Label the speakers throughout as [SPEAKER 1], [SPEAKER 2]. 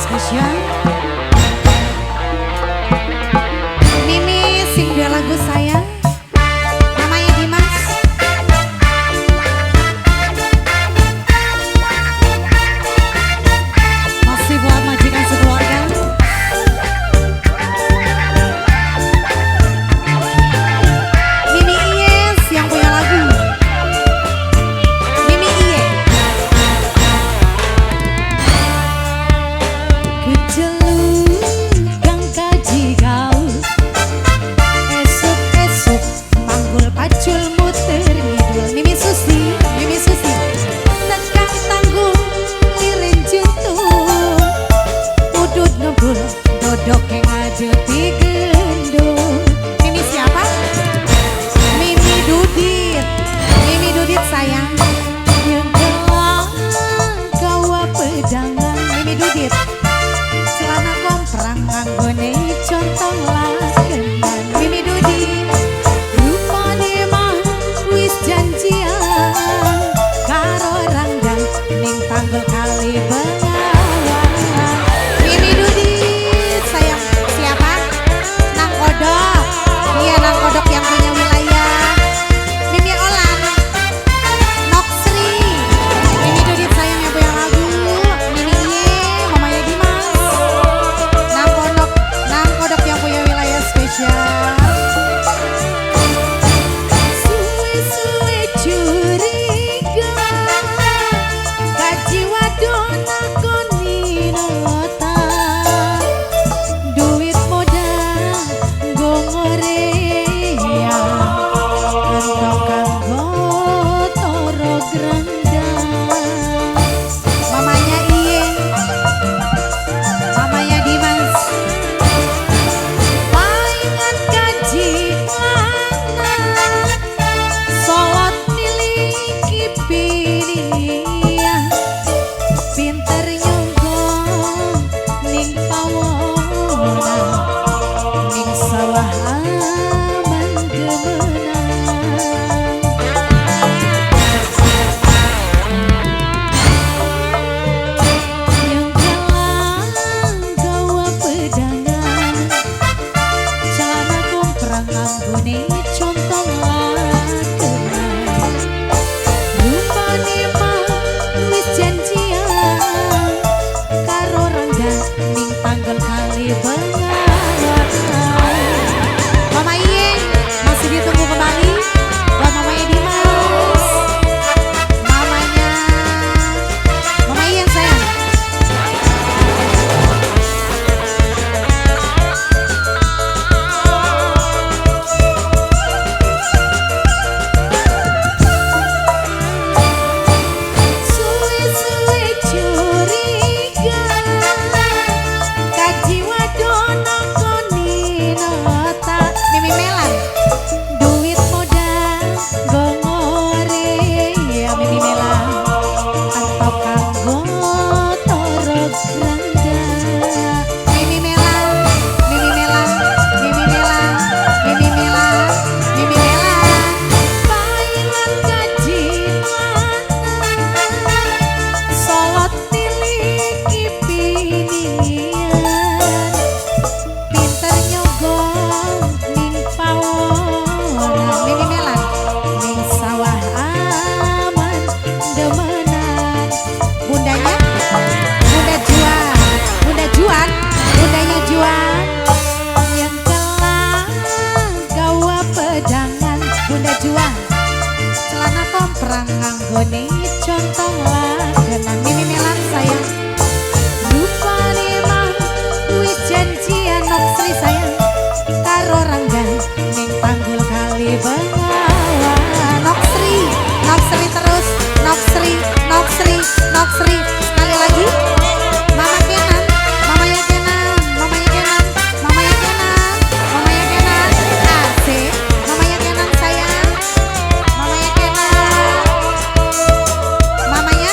[SPEAKER 1] spesial. Mimi sing dua lagu sayang. Namanya Dimas. Masih buat majikan sekeluarga. Mimi Iyes yang punya lagu. Mimi Iyes. Kecelung kang kaji kau. Esuk-esuk manggul pacul muter ngidul. Mimi Susi, Mimi Susi. Tekan tanggung lirin juntung. Udut ngebul dodok yang ada di gendung. Mimi siapa? Mimi Dudit. Mimi Dudit sayang. Yang kelang kawa pedangan. Mimi Dudit. Celana komprang nganggone contong lakenan. Mimi Dudit. Rupane mah wis janjian karo ranggang ning tanggul kali Bengawan. Mimi Dudit sayang. Siapa? Nang Kodok. Iya, Nang Kodok yang punya wilayah. Mimi Olan. Noksri. Mimi Dudit sayang yang punya lagu. Mimi Iye, mamanya Dimas. Nang Kodok yang punya wilayah spesial. Suwe-suwe curiga, gaji wadon nakoni nota. Duit modal gongorea, kantong kanggo toro grandang. Mamanya Iye, mamanya Dimas. Paingan kaji anak, solot miliki pilihan. Pinter nyonggong ning pawonan, ning sawah aman gemenang. Yang kelang gawa pedangan, celana komprang nganggone contong lakenan. Rupane mah wis janjian karo ranggang ning tanggul kali Bengawan. Mama Iye masih ditunggu kembali buat mamanya Dimas. Mama Iye yang sayang. Suwe-suwe curiga, gaji wadon nakoni nota. Mimi Melan. Duit modal gongorea. Mimi Melan. Antau kanggo toro grandang. Mimi Melan. Mimi Melan. Mimi Melan. Mimi Melan. Mimi Melan. Paingan gaji anak, solot miliki pinian. Pinter nyogong ning pawonan. Mimi Melan. Ning sawah aman demenan. Bundanya Bunda Juan. Bunda Juan. Bundanya Juan. Yang kelang gawa pedangan. Bunda Juan. Celana komprang nganggone contong lakenan. Mimi Melan sayang. Rupane mah wis janjian Noksri sayang karo ranggang ning tanggul kali Bengawan. Noksri, Noksri terus, Noksri, Noksri, Noksri. Sekali lagi. Mama Kenan, mamanya Kenan, mamanya Kenan, mamanya Kenan, mamanya Kenan. Asik, mamanya Kenan sayang. Mamanya Kenan. Mamanya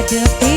[SPEAKER 1] ngadepi